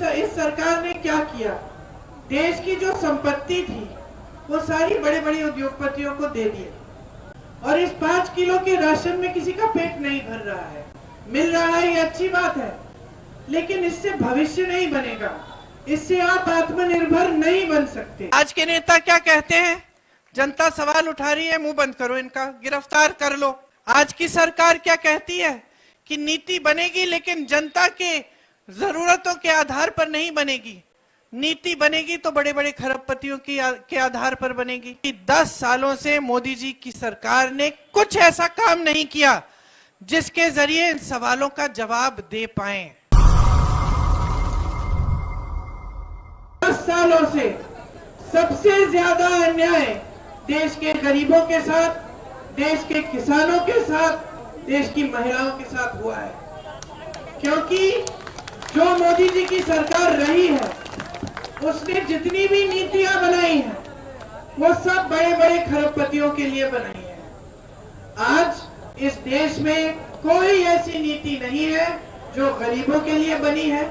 इस सरकार ने क्या किया, देश की जो संपत्ति थी वो सारी बड़े बड़े उद्योगपतियों को दे दी और इस 5 किलो के राशन में किसी का पेट नहीं भर रहा है। मिल रहा है, ये अच्छी बात है, लेकिन इससे भविष्य नहीं बनेगा, इससे आप आत्मनिर्भर नहीं बन सकते। आज के नेता क्या कहते हैं, जनता सवाल उठा रही है, मुंह बंद करो इनका, गिरफ्तार कर लो। आज की सरकार क्या कहती है कि नीति बनेगी लेकिन जनता के जरूरतों के आधार पर नहीं बनेगी, नीति बनेगी तो बड़े बड़े खरबपतियों के आधार पर बनेगी। 10 सालों से मोदी जी की सरकार ने कुछ ऐसा काम नहीं किया जिसके जरिए इन सवालों का जवाब दे पाए। 10 सालों से सबसे ज्यादा अन्याय देश के गरीबों के साथ, देश के किसानों के साथ, देश की महिलाओं के साथ हुआ है, क्योंकि जो मोदी जी की सरकार रही है उसने जितनी भी नीतियां बनाई हैं वो सब बड़े बड़े खरबपतियों के लिए बनाई है। आज इस देश में कोई ऐसी नीति नहीं है जो गरीबों के लिए बनी है,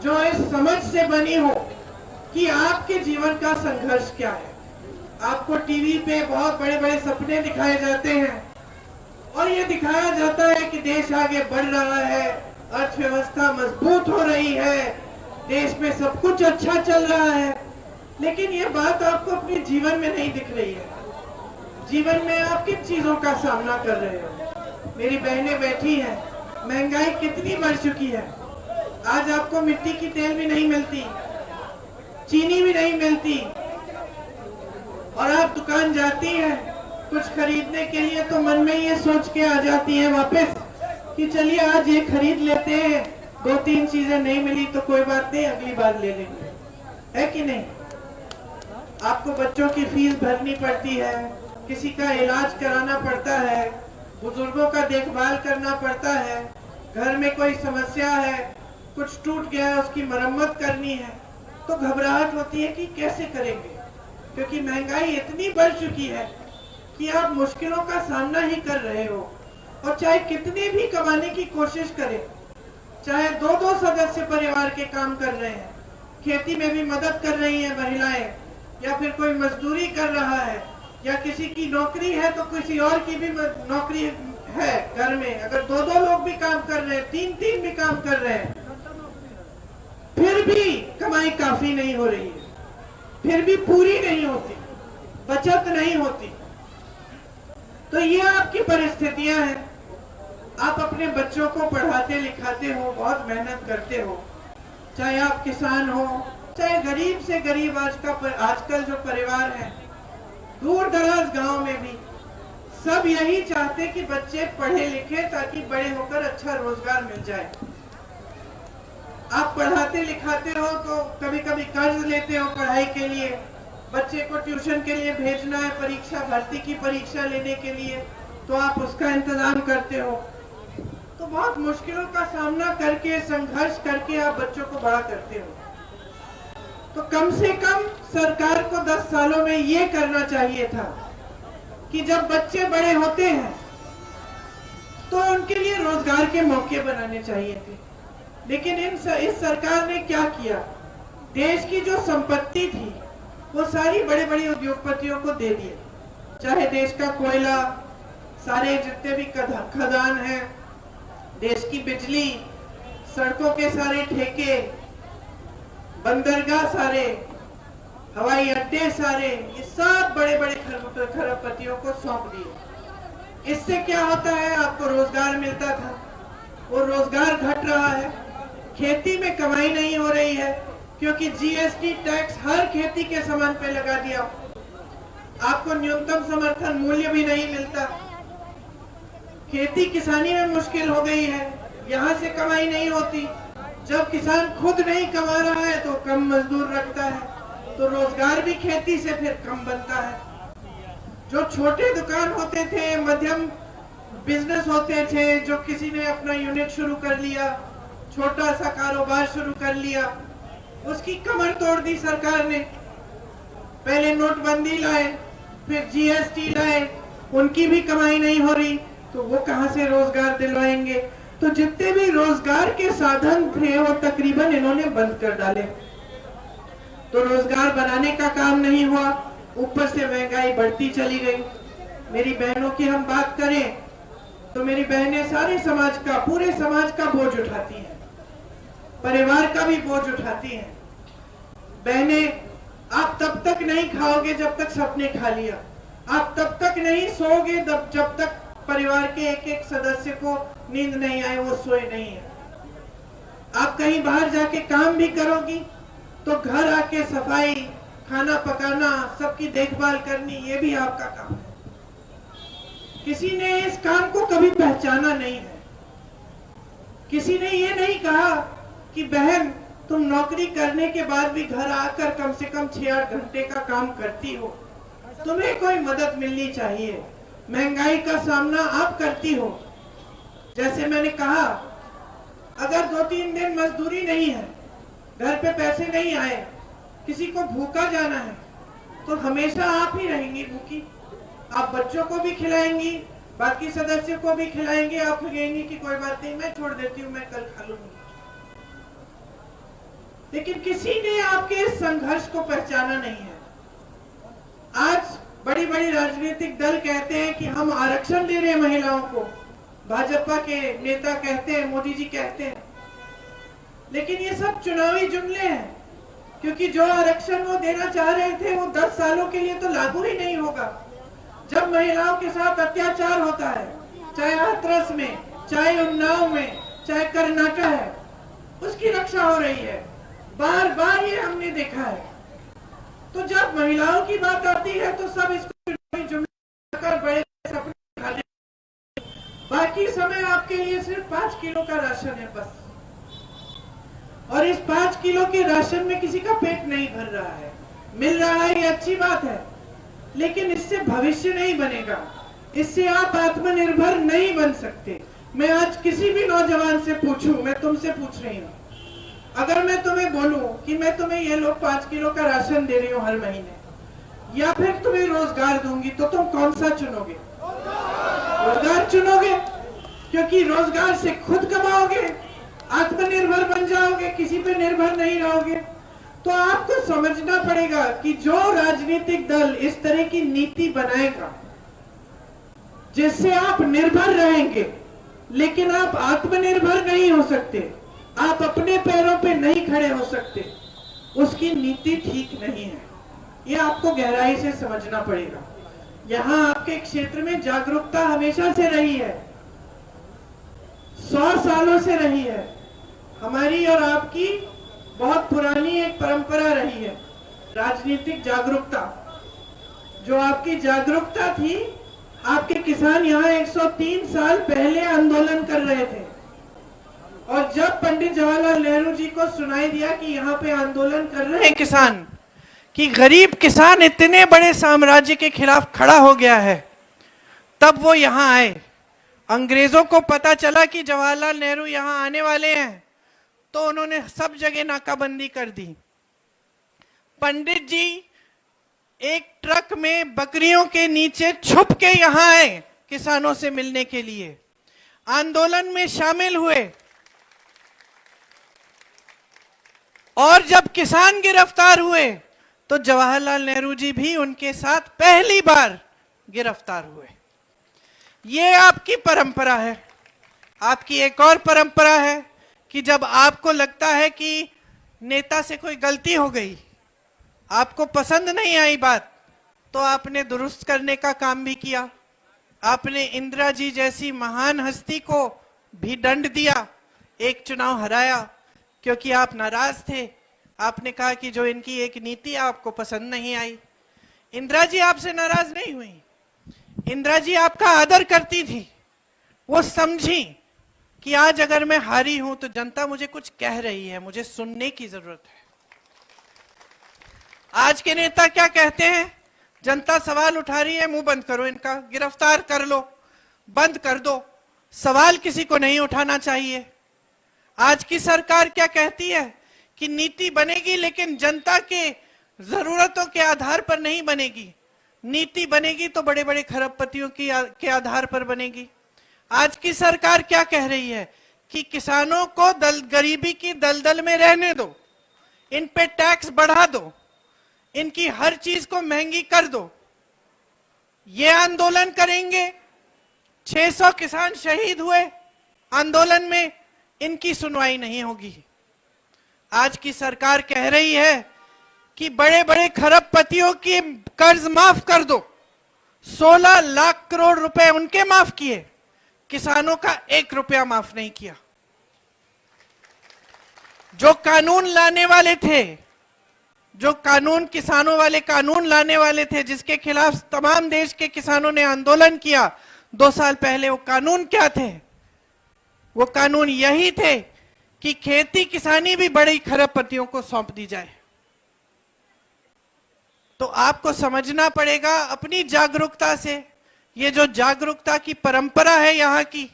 जो इस समझ से बनी हो कि आपके जीवन का संघर्ष क्या है। आपको टीवी पे बहुत बड़े बड़े सपने दिखाए जाते हैं और ये दिखाया जाता है कि देश आगे बढ़ रहा है, अर्थव्यवस्था मजबूत हो रही है, देश में सब कुछ अच्छा चल रहा है, लेकिन ये बात आपको अपने जीवन में नहीं दिख रही है। जीवन में आप किन चीजों का सामना कर रहे हो। मेरी बहनें बैठी हैं, महंगाई कितनी बढ़ चुकी है। आज आपको मिट्टी की तेल भी नहीं मिलती, चीनी भी नहीं मिलती, और आप दुकान जाती हैं कुछ खरीदने के लिए तो मन में ये सोच के आ जाती हैं वापस कि चलिए आज ये खरीद लेते हैं, 2-3 चीजें नहीं मिली तो कोई बात नहीं, अगली बार ले लेंगे, है कि नहीं। आपको बच्चों की फीस भरनी पड़ती है, किसी का इलाज कराना पड़ता है, बुजुर्गों का देखभाल करना पड़ता है, घर में कोई समस्या है, कुछ टूट गया है, उसकी मरम्मत करनी है, तो घबराहट होती है कि कैसे करेंगे, क्योंकि महंगाई इतनी बढ़ चुकी है कि आप मुश्किलों का सामना ही कर रहे हो। और चाहे कितने भी कमाने की कोशिश करें, चाहे 2-2 सदस्य परिवार के काम कर रहे हैं, खेती में भी मदद कर रही है महिलाएं, या फिर कोई मजदूरी कर रहा है, या किसी की नौकरी है तो किसी और की भी नौकरी है घर में, अगर 2-2 लोग भी काम कर रहे हैं, 3-3 भी काम कर रहे हैं, फिर भी कमाई काफी नहीं हो रही है, फिर भी पूरी नहीं होती, बचत नहीं होती। तो ये आपकी परिस्थितियां हैं। आप अपने बच्चों को पढ़ाते लिखाते हो, बहुत मेहनत करते हो, चाहे आप किसान हो, चाहे गरीब से गरीब आजकल जो परिवार है, दूर दराज गांव में भी सब यही चाहते कि बच्चे पढ़े लिखे ताकि बड़े होकर अच्छा रोजगार मिल जाए। आप पढ़ाते लिखाते हो तो कभी कभी कर्ज लेते हो पढ़ाई के लिए, बच्चे को ट्यूशन के लिए भेजना है, परीक्षा भर्ती की परीक्षा लेने के लिए, तो आप उसका इंतजाम करते हो। तो बहुत मुश्किलों का सामना करके, संघर्ष करके आप बच्चों को बड़ा करते हो। तो कम से कम सरकार को 10 सालों में ये करना चाहिए था कि जब बच्चे बड़े होते हैं तो उनके लिए रोजगार के मौके बनाने चाहिए थे। लेकिन इस सरकार ने क्या किया, देश की जो संपत्ति थी वो सारी बड़े बड़े उद्योगपतियों को दे दिए। चाहे देश का कोयला, सारे जितने भी खदान हैं, देश की बिजली, सड़कों के सारे ठेके, बंदरगाह सारे, हवाई अड्डे सारे, ये सब बड़े बड़े खरबपतियों को सौंप दिए। इससे क्या होता है, आपको रोजगार मिलता था, वो रोजगार घट रहा है, खेती में कमाई नहीं हो रही है, क्योंकि जीएसटी टैक्स हर खेती के सामान पे लगा दिया, आपको न्यूनतम समर्थन मूल्य भी नहीं मिलता, खेती किसानी में मुश्किल हो गई है, यहाँ से कमाई नहीं होती। जब किसान खुद नहीं कमा रहा है तो कम मजदूर रखता है, तो रोजगार भी खेती से फिर कम बनता है। जो छोटे दुकान होते थे, मध्यम बिजनेस होते थे, जो किसी ने अपना यूनिट शुरू कर लिया, छोटा सा कारोबार शुरू कर लिया, उसकी कमर तोड़ दी सरकार ने। पहले नोटबंदी लाए, फिर जीएसटी लाए, उनकी भी कमाई नहीं हो रही, तो वो कहां से रोजगार दिलवाएंगे। तो जितने भी रोजगार के साधन थे वो तकरीबन इन्होंने बंद कर डाले। तो रोजगार बनाने का काम नहीं हुआ, ऊपर से महंगाई बढ़ती चली गई। मेरी बहनों की हम बात करें तो मेरी बहनें सारे समाज का, पूरे समाज का बोझ उठाती हैं, परिवार का भी बोझ उठाती हैं। बहनें, आप तब तक नहीं खाओगे जब तक सबने खा लिया, आप तब तक नहीं सोओगे जब तक परिवार के एक एक सदस्य को नींद नहीं आए, वो सोए नहीं है। आप कहीं बाहर जाके काम भी करोगी तो घर आके सफाई, खाना पकाना, सबकी देखभाल करनी, ये भी आपका काम है। किसी ने इस काम को कभी पहचाना नहीं है। किसी ने ये नहीं कहा कि बहन तुम नौकरी करने के बाद भी घर आकर कम से कम 6-8 घंटे का काम करती हो, तुम्हें कोई मदद मिलनी चाहिए। महंगाई का सामना आप करती हो। जैसे मैंने कहा, अगर 2-3 दिन मजदूरी नहीं है, घर पे पैसे नहीं आए, किसी को भूखा जाना है, तो हमेशा आप ही रहेंगी भूखी। आप बच्चों को भी खिलाएंगी, बाकी सदस्यों को भी खिलाएंगे, आप कहेंगी कि कोई बात नहीं, मैं छोड़ देती हूँ, मैं कल खा लूंगी। लेकिन किसी ने आपके इस संघर्ष को पहचाना नहीं है। आज बड़ी बड़ी राजनीतिक दल कहते हैं कि हम आरक्षण दे रहे हैं महिलाओं को, भाजपा के नेता कहते हैं, मोदी जी कहते हैं, लेकिन ये सब चुनावी जुमले हैं, क्योंकि जो आरक्षण वो देना चाह रहे थे वो 10 सालों के लिए तो लागू ही नहीं होगा। जब महिलाओं के साथ अत्याचार होता है, चाहे हाथरस में, चाहे उन्नाव में, चाहे कर्नाटक है, उसकी रक्षा हो रही है। बार बार ये हमने देखा है। तो जब महिलाओं की बात आती है तो सब इसको जुमला कर बड़े सपने खाते। बाकी समय आपके लिए सिर्फ 5 किलो का राशन है बस, और इस 5 किलो के राशन में किसी का पेट नहीं भर रहा है। मिल रहा है, ये अच्छी बात है, लेकिन इससे भविष्य नहीं बनेगा, इससे आप आत्मनिर्भर नहीं बन सकते। मैं आज किसी भी नौजवान से पूछूं, मैं तुमसे पूछ रही हूँ, अगर मैं तुम्हें बोलूं कि मैं तुम्हें ये लोग 5 किलो का राशन दे रही हूँ हर महीने, या फिर तुम्हें रोजगार दूंगी, तो तुम कौन सा चुनोगे? रोजगार चुनोगे, क्योंकि रोजगार से खुद कमाओगे, आत्मनिर्भर बन जाओगे, किसी पे निर्भर नहीं रहोगे। तो आपको समझना पड़ेगा कि जो राजनीतिक दल इस तरह की नीति बनाएगा जिससे आप निर्भर रहेंगे, लेकिन आप आत्मनिर्भर नहीं हो सकते, आप अपने पैरों पे नहीं खड़े हो सकते, उसकी नीति ठीक नहीं है। ये आपको गहराई से समझना पड़ेगा। यहाँ आपके क्षेत्र में जागरूकता हमेशा से रही है, 100 सालों से रही है। हमारी और आपकी बहुत पुरानी एक परंपरा रही है, राजनीतिक जागरूकता। जो आपकी जागरूकता थी, आपके किसान यहाँ 103 साल पहले आंदोलन कर रहे थे, और जब पंडित जवाहरलाल नेहरू जी को सुनाई दिया कि यहाँ पे आंदोलन कर रहे हैं किसान, कि गरीब किसान इतने बड़े साम्राज्य के खिलाफ खड़ा हो गया है, तब वो यहाँ आए। अंग्रेजों को पता चला कि जवाहरलाल नेहरू यहाँ आने वाले हैं, तो उन्होंने सब जगह नाकाबंदी कर दी। पंडित जी एक ट्रक में बकरियों के नीचे छुप के यहाँ आए किसानों से मिलने के लिए, आंदोलन में शामिल हुए, और जब किसान गिरफ्तार हुए तो जवाहरलाल नेहरू जी भी उनके साथ पहली बार गिरफ्तार हुए। ये आपकी परंपरा है। आपकी एक और परंपरा है कि जब आपको लगता है कि नेता से कोई गलती हो गई, आपको पसंद नहीं आई बात, तो आपने दुरुस्त करने का काम भी किया। आपने इंदिरा जी जैसी महान हस्ती को भी दंड दिया, एक चुनाव हराया, क्योंकि आप नाराज थे। आपने कहा कि जो इनकी एक नीति आपको पसंद नहीं आई। इंदिरा जी आपसे नाराज नहीं हुई, इंदिरा जी आपका आदर करती थी। वो समझी कि आज अगर मैं हारी हूं तो जनता मुझे कुछ कह रही है, मुझे सुनने की जरूरत है। आज के नेता क्या कहते हैं? जनता सवाल उठा रही है, मुंह बंद करो इनका, गिरफ्तार कर लो, बंद कर दो, सवाल किसी को नहीं उठाना चाहिए। आज की सरकार क्या कहती है कि नीति बनेगी लेकिन जनता के जरूरतों के आधार पर नहीं बनेगी, नीति बनेगी तो बड़े बड़े खरबपतियों के आधार पर बनेगी। आज की सरकार क्या कह रही है कि किसानों को गरीबी की दलदल में रहने दो, इन पे टैक्स बढ़ा दो, इनकी हर चीज को महंगी कर दो, ये आंदोलन करेंगे। 600 किसान शहीद हुए आंदोलन में, इनकी सुनवाई नहीं होगी। आज की सरकार कह रही है कि बड़े बड़े खरबपतियों की कर्ज माफ कर दो। 16 लाख करोड़ रुपए उनके माफ किए, किसानों का 1 रुपया माफ नहीं किया। जो कानून लाने वाले थे, जो कानून किसानों वाले कानून लाने वाले थे, जिसके खिलाफ तमाम देश के किसानों ने आंदोलन किया 2 साल पहले, वो कानून क्या थे? वो कानून यही थे कि खेती किसानी भी बड़ी खरबपतियों को सौंप दी जाए। तो आपको समझना पड़ेगा अपनी जागरूकता से, ये जो जागरूकता की परंपरा है यहाँ की,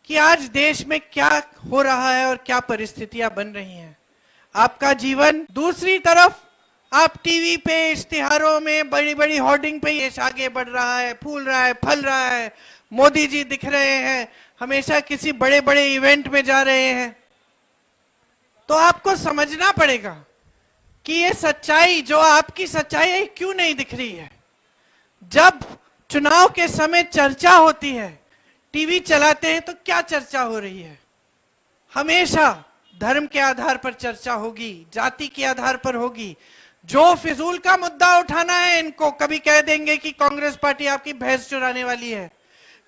कि आज देश में क्या हो रहा है और क्या परिस्थितियां बन रही हैं। आपका जीवन, दूसरी तरफ आप टीवी पे, इश्तिहारों में, बड़ी बड़ी होर्डिंग पे देश आगे बढ़ रहा है, फूल रहा है, फल रहा है, मोदी जी दिख रहे हैं, हमेशा किसी बड़े बड़े इवेंट में जा रहे हैं। तो आपको समझना पड़ेगा कि ये सच्चाई, जो आपकी सच्चाई है, क्यों नहीं दिख रही है। जब चुनाव के समय चर्चा होती है, टीवी चलाते हैं, तो क्या चर्चा हो रही है? हमेशा धर्म के आधार पर चर्चा होगी, जाति के आधार पर होगी। जो फिजूल का मुद्दा उठाना है इनको, कभी कह देंगे कि कांग्रेस पार्टी आपकी भैंस चुराने वाली है,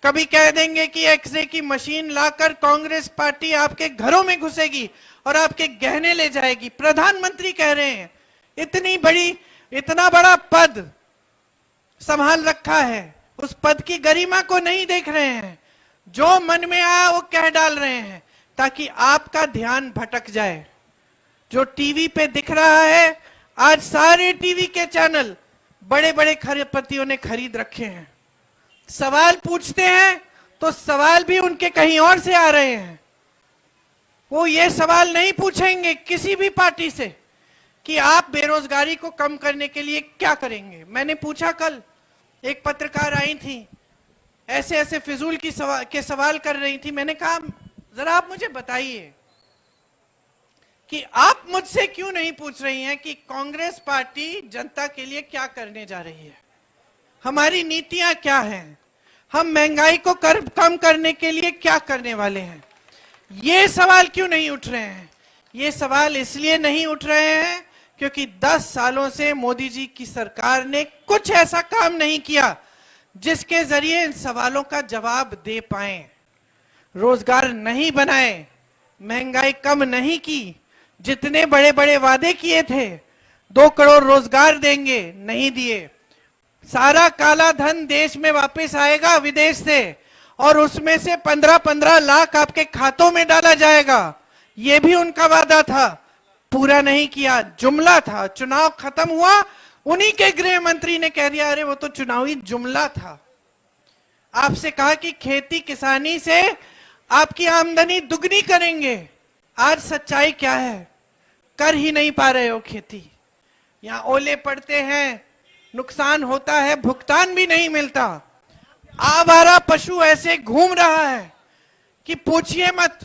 कभी कह देंगे कि एक्सरे की मशीन लाकर कांग्रेस पार्टी आपके घरों में घुसेगी और आपके गहने ले जाएगी। प्रधानमंत्री कह रहे हैं, इतना बड़ा पद संभाल रखा है, उस पद की गरिमा को नहीं देख रहे हैं, जो मन में आया वो कह डाल रहे हैं ताकि आपका ध्यान भटक जाए। जो टीवी पे दिख रहा है, आज सारे टीवी के चैनल बड़े बड़े खरबपतियों ने खरीद रखे हैं। सवाल पूछते हैं तो सवाल भी उनके कहीं और से आ रहे हैं। वो ये सवाल नहीं पूछेंगे किसी भी पार्टी से कि आप बेरोजगारी को कम करने के लिए क्या करेंगे। मैंने पूछा, कल एक पत्रकार आई थी, ऐसे ऐसे फिजूल के सवाल कर रही थी। मैंने कहा, जरा आप मुझे बताइए कि आप मुझसे क्यों नहीं पूछ रही हैं कि कांग्रेस पार्टी जनता के लिए क्या करने जा रही है, हमारी नीतियां क्या हैं, हम महंगाई को कम करने के लिए क्या करने वाले हैं। ये सवाल क्यों नहीं उठ रहे हैं? ये सवाल इसलिए नहीं उठ रहे हैं क्योंकि 10 सालों से मोदी जी की सरकार ने कुछ ऐसा काम नहीं किया जिसके जरिए इन सवालों का जवाब दे पाए। रोजगार नहीं बनाए, महंगाई कम नहीं की, जितने बड़े बड़े वादे किए थे, 2 करोड़ रोजगार देंगे, नहीं दिए। सारा काला धन देश में वापस आएगा विदेश से, और उसमें से 15-15 लाख आपके खातों में डाला जाएगा, ये भी उनका वादा था, पूरा नहीं किया, जुमला था। चुनाव खत्म हुआ, उन्हीं के गृह मंत्री ने कह दिया, अरे वो तो चुनावी जुमला था। आपसे कहा कि खेती किसानी से आपकी आमदनी दुगनी करेंगे। आज सच्चाई क्या है? कर ही नहीं पा रहे हो खेती। यहां ओले पड़ते हैं, नुकसान होता है, भुगतान भी नहीं मिलता। आवारा पशु ऐसे घूम रहा है कि पूछिए मत।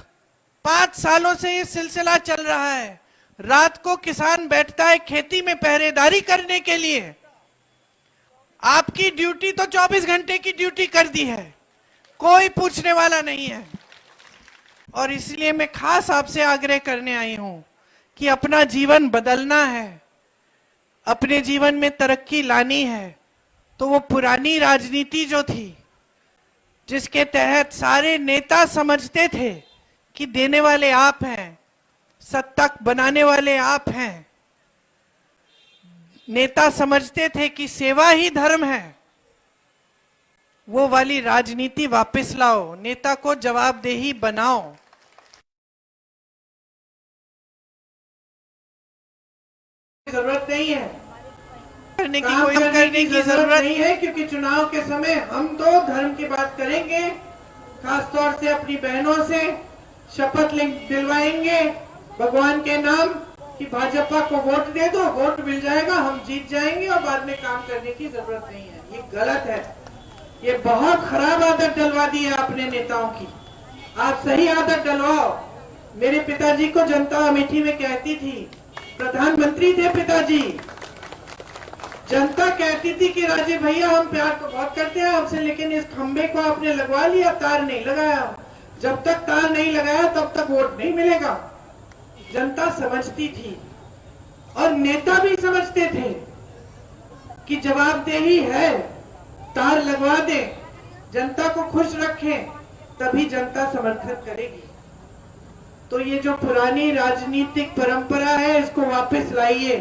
5 सालों से ये सिलसिला चल रहा है। रात को किसान बैठता है खेती में पहरेदारी करने के लिए। आपकी ड्यूटी तो 24 घंटे की ड्यूटी कर दी है, कोई पूछने वाला नहीं है। और इसलिए मैं खास आपसे आग्रह करने आई हूं कि अपना जीवन बदलना है, अपने जीवन में तरक्की लानी है, तो वो पुरानी राजनीति जो थी, जिसके तहत सारे नेता समझते थे कि देने वाले आप हैं, सत्ता बनाने वाले आप हैं, नेता समझते थे कि सेवा ही धर्म है, वो वाली राजनीति वापस लाओ, नेता को जवाबदेही बनाओ। जरूरत नहीं है करने की जरूरत नहीं है, क्योंकि चुनाव के समय हम तो धर्म की बात करेंगे, खासतौर से अपनी बहनों से शपथ दिलवाएंगे भगवान के नाम कि भाजपा को वोट दे दो, वोट मिल जाएगा, हम जीत जाएंगे और बाद में काम करने की जरूरत नहीं है। ये गलत है, ये बहुत खराब आदत डलवा दी है अपने नेताओं की। आप सही आदत डलवाओ। मेरे पिताजी को जनता अमेठी में कहती थी, प्रधानमंत्री थे पिताजी, जनता कहती थी कि राजे भैया हम प्यार तो बहुत करते हैं आपसे, लेकिन इस खंबे को आपने लगवा लिया, तार नहीं लगाया। जब तक तार नहीं लगाया तब तक वोट नहीं मिलेगा। जनता समझती थी और नेता भी समझते थे कि जवाबदेही है, तार लगवा दें, जनता को खुश रखें, तभी जनता समर्थन करेगी। तो ये जो पुरानी राजनीतिक परंपरा है इसको वापस लाइए।